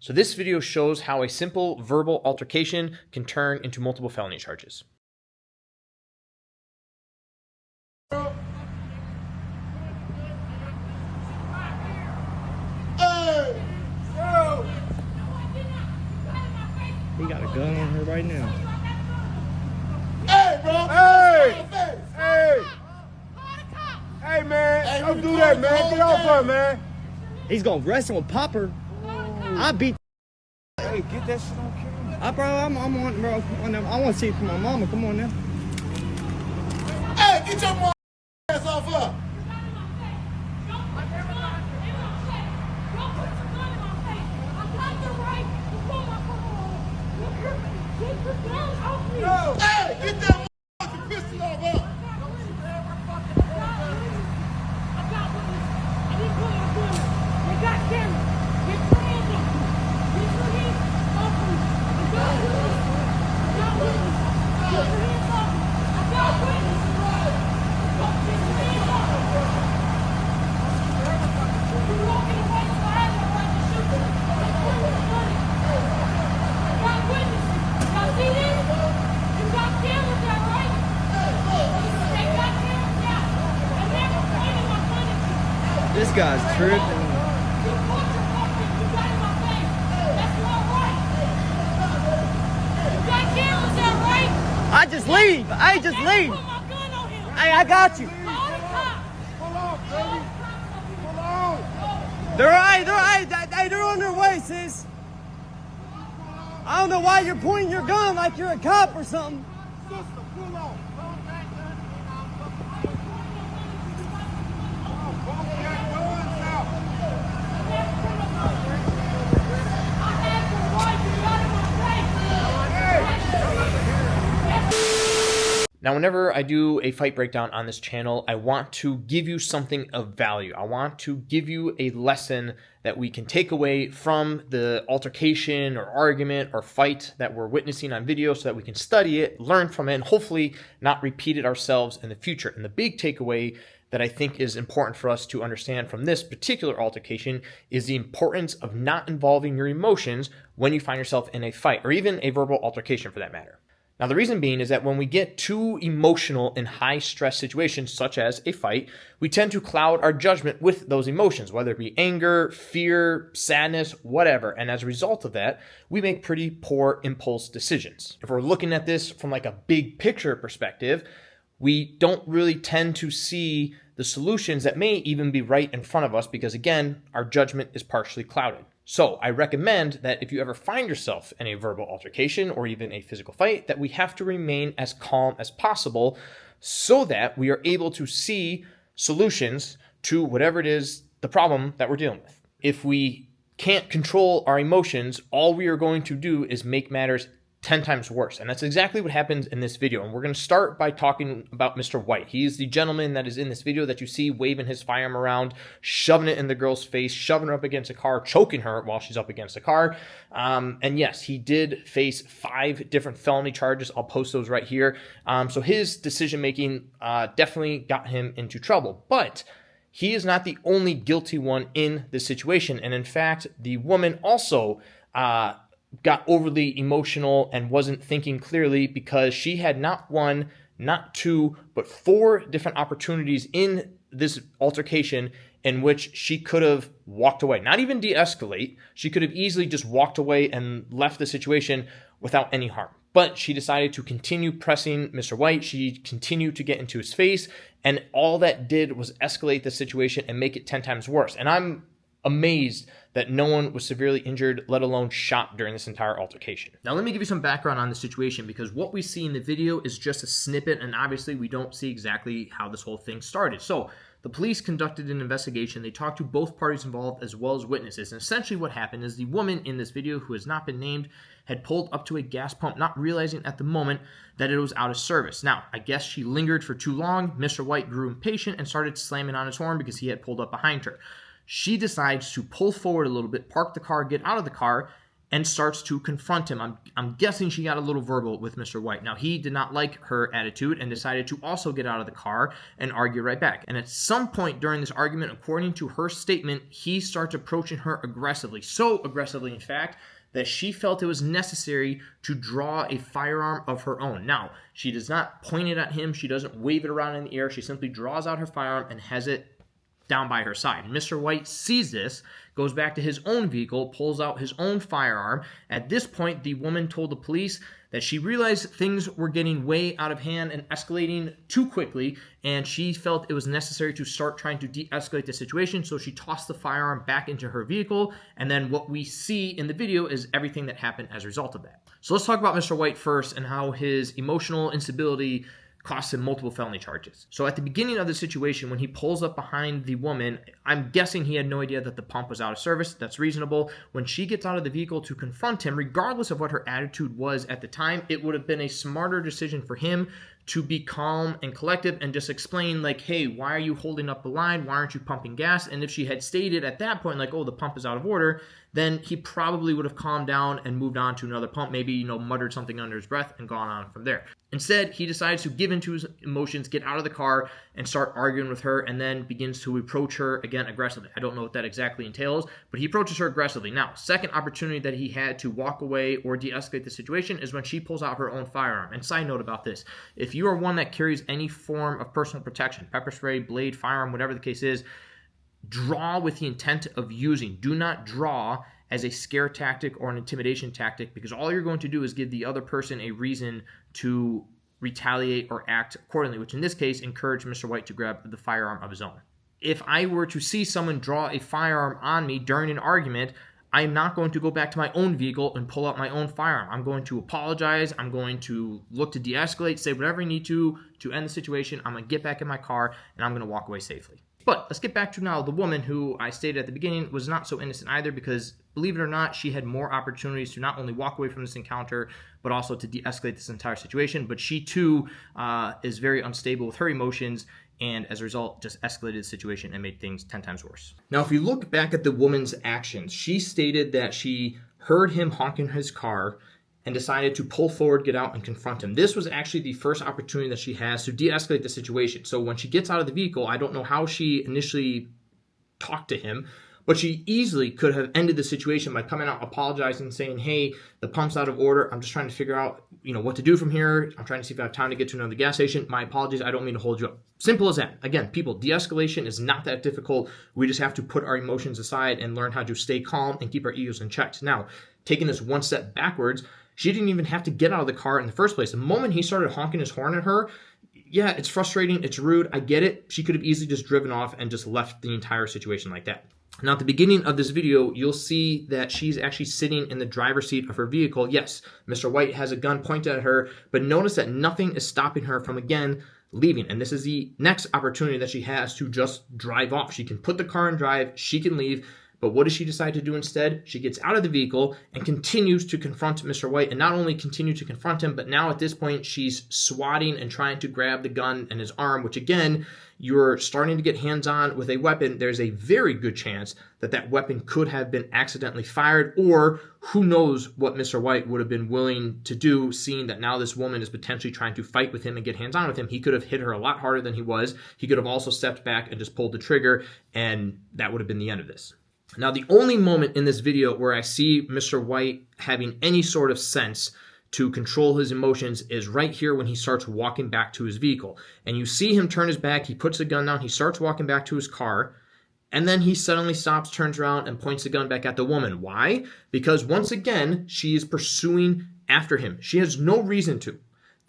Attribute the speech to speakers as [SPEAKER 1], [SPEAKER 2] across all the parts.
[SPEAKER 1] So this video shows how a simple verbal altercation can turn into multiple felony charges.
[SPEAKER 2] He got a gun on her right now.
[SPEAKER 3] Hey, bro! Hey! Hey! Hey, man! Hey, don't do that, man! Get off her, man!
[SPEAKER 2] He's gonna wrestle with Popper. I beat.
[SPEAKER 3] Hey, get that shit on camera.
[SPEAKER 2] Bro, I'm on, bro. Come on, I want to see it from my mama. Come on now.
[SPEAKER 3] Hey, get your mom ass off her! No! Hey, get that motherfucking pistol off her!
[SPEAKER 2] This guy's tripping. I just leave. I just leave. Hey, I got you.
[SPEAKER 3] Hold on, baby. Hold on.
[SPEAKER 2] They're right. Hey, they're on their way, sis. I don't know why you're pointing your gun like you're a cop or something.
[SPEAKER 3] Sister, pull on.
[SPEAKER 1] Now, whenever I do a fight breakdown on this channel, I want to give you something of value. I want to give you a lesson that we can take away from the altercation or argument or fight that we're witnessing on video so that we can study it, learn from it, and hopefully not repeat it ourselves in the future. And the big takeaway that I think is important for us to understand from this particular altercation is the importance of not involving your emotions when you find yourself in a fight, or even a verbal altercation for that matter. Now, the reason being is that when we get too emotional in high-stress situations, such as a fight, we tend to cloud our judgment with those emotions, whether it be anger, fear, sadness, whatever. And as a result of that, we make pretty poor impulse decisions. If we're looking at this from like a big picture perspective, we don't really tend to see the solutions that may even be right in front of us because, again, our judgment is partially clouded. So I recommend that if you ever find yourself in a verbal altercation or even a physical fight, that we have to remain as calm as possible so that we are able to see solutions to whatever it is, the problem that we're dealing with. If we can't control our emotions, all we are going to do is make matters 10 times worse. And that's exactly what happens in this video. And we're going to start by talking about Mr. White. He's the gentleman that is in this video that you see waving his firearm around, shoving it in the girl's face, shoving her up against a car, choking her while she's up against a car. And yes, he did face 5 different felony charges. I'll post those right here. So his decision-making definitely got him into trouble. But he is not the only guilty one in this situation. And in fact, the woman also got overly emotional and wasn't thinking clearly because she had not 1, not 2, but 4 different opportunities in this altercation in which she could have walked away. Not even de-escalate. She could have easily just walked away and left the situation without any harm. But she decided to continue pressing Mr. White. She continued to get into his face, and all that did was escalate the situation and make it 10 times worse. And I'm amazed that no one was severely injured, let alone shot during this entire altercation. Now, let me give you some background on the situation because what we see in the video is just a snippet, and obviously we don't see exactly how this whole thing started. So the police conducted an investigation. They talked to both parties involved as well as witnesses. And essentially what happened is the woman in this video, who has not been named, had pulled up to a gas pump, not realizing at the moment that it was out of service. Now, I guess she lingered for too long. Mr. White grew impatient and started slamming on his horn because he had pulled up behind her. She decides to pull forward a little bit, park the car, get out of the car, and starts to confront him. I'm guessing she got a little verbal with Mr. White. Now, he did not like her attitude and decided to also get out of the car and argue right back. And at some point during this argument, according to her statement, he starts approaching her aggressively. So aggressively, in fact, that she felt it was necessary to draw a firearm of her own. Now, she does not point it at him. She doesn't wave it around in the air. She simply draws out her firearm and has it down by her side. Mr. White sees this, goes back to his own vehicle, pulls out his own firearm. At this point, the woman told the police that she realized things were getting way out of hand and escalating too quickly, and she felt it was necessary to start trying to de-escalate the situation, so she tossed the firearm back into her vehicle, and then what we see in the video is everything that happened as a result of that. So let's talk about Mr. White first and how his emotional instability cost him multiple felony charges. So at the beginning of the situation, when he pulls up behind the woman, I'm guessing he had no idea that the pump was out of service. That's reasonable. When she gets out of the vehicle to confront him, regardless of what her attitude was at the time, it would have been a smarter decision for him to be calm and collective and just explain, like, hey, why are you holding up the line? Why aren't you pumping gas? And if she had stated at that point, like, oh, the pump is out of order, then he probably would have calmed down and moved on to another pump, maybe, muttered something under his breath and gone on from there. Instead, he decides to give into his emotions, get out of the car, and start arguing with her, and then begins to approach her again aggressively. I don't know what that exactly entails, but he approaches her aggressively. Now, second opportunity that he had to walk away or de-escalate the situation is when she pulls out her own firearm. And side note about this, if you are one that carries any form of personal protection, pepper spray, blade, firearm, whatever the case is, draw with the intent of using. Do not draw as a scare tactic or an intimidation tactic, because all you're going to do is give the other person a reason to retaliate or act accordingly, which in this case encouraged Mr. White to grab the firearm of his own. If I were to see someone draw a firearm on me during an argument, I'm not going to go back to my own vehicle and pull out my own firearm. I'm going to apologize. I'm going to look to de-escalate, say whatever I need to end the situation. I'm going to get back in my car, and I'm going to walk away safely. But let's get back to now the woman who I stated at the beginning was not so innocent either, because believe it or not, she had more opportunities to not only walk away from this encounter, but also to de-escalate this entire situation. But she too is very unstable with her emotions, and as a result, just escalated the situation and made things 10 times worse. Now, if you look back at the woman's actions, she stated that she heard him honking his car and decided to pull forward, get out, and confront him. This was actually the first opportunity that she has to de-escalate the situation. So when she gets out of the vehicle, I don't know how she initially talked to him, but she easily could have ended the situation by coming out, apologizing, saying, hey, the pump's out of order. I'm just trying to figure out, what to do from here. I'm trying to see if I have time to get to another gas station. My apologies. I don't mean to hold you up. Simple as that. Again, people, de-escalation is not that difficult. We just have to put our emotions aside and learn how to stay calm and keep our egos in check. Now, taking this one step backwards, she didn't even have to get out of the car in the first place. The moment he started honking his horn at her, yeah, it's frustrating, it's rude, I get it. She could have easily just driven off and just left the entire situation like that. Now, at the beginning of this video, you'll see that she's actually sitting in the driver's seat of her vehicle. Yes, Mr. White has a gun pointed at her, but notice that nothing is stopping her from, again, leaving. And this is the next opportunity that she has to just drive off. She can put the car in drive, she can leave. But what does she decide to do instead? She gets out of the vehicle and continues to confront Mr. White, and not only continue to confront him, but now at this point she's swatting and trying to grab the gun in his arm, which again, you're starting to get hands-on with a weapon. There's a very good chance that that weapon could have been accidentally fired, or who knows what Mr. White would have been willing to do, seeing that now this woman is potentially trying to fight with him and get hands-on with him. He could have hit her a lot harder than he was. He could have also stepped back and just pulled the trigger, and that would have been the end of this. Now, the only moment in this video where I see Mr. White having any sort of sense to control his emotions is right here when he starts walking back to his vehicle. And you see him turn his back, he puts the gun down, he starts walking back to his car, and then he suddenly stops, turns around, and points the gun back at the woman. Why? Because once again, she is pursuing after him. She has no reason to.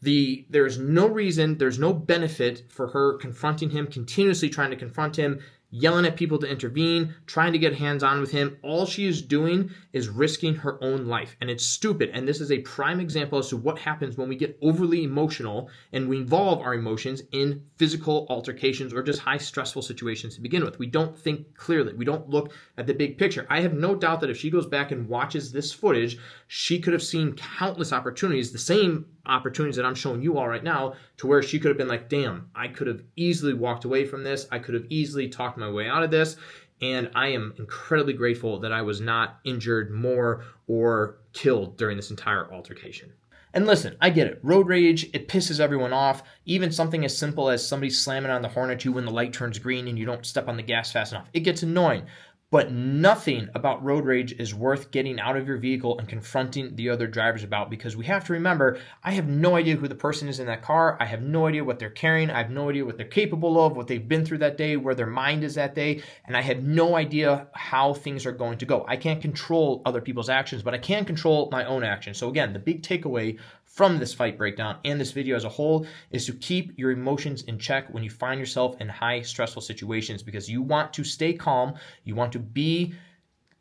[SPEAKER 1] There's no reason, there's no benefit for her confronting him, continuously trying to confront him, yelling at people to intervene, trying to get hands-on with him. All she is doing is risking her own life. And it's stupid. And this is a prime example as to what happens when we get overly emotional and we involve our emotions in physical altercations or just high stressful situations to begin with. We don't think clearly. We don't look at the big picture. I have no doubt that if she goes back and watches this footage, she could have seen countless opportunities, the same opportunities that I'm showing you all right now, to where she could have been like, damn, I could have easily walked away from this. I could have easily talked my way out of this. And I am incredibly grateful that I was not injured more or killed during this entire altercation. And listen, I get it. Road rage, it pisses everyone off. Even something as simple as somebody slamming on the horn at you when the light turns green and you don't step on the gas fast enough. It gets annoying. But nothing about road rage is worth getting out of your vehicle and confronting the other drivers about, because we have to remember, I have no idea who the person is in that car. I have no idea what they're carrying. I have no idea what they're capable of, what they've been through that day, where their mind is that day. And I have no idea how things are going to go. I can't control other people's actions, but I can control my own actions. So again, the big takeaway from this fight breakdown and this video as a whole is to keep your emotions in check when you find yourself in high stressful situations, because you want to stay calm. You want to be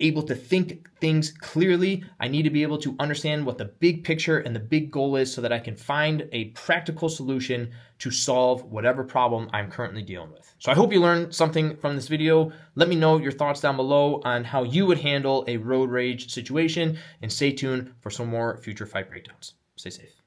[SPEAKER 1] able to think things clearly. I need to be able to understand what the big picture and the big goal is so that I can find a practical solution to solve whatever problem I'm currently dealing with. So I hope you learned something from this video. Let me know your thoughts down below on how you would handle a road rage situation, and stay tuned for some more future fight breakdowns. Stay safe.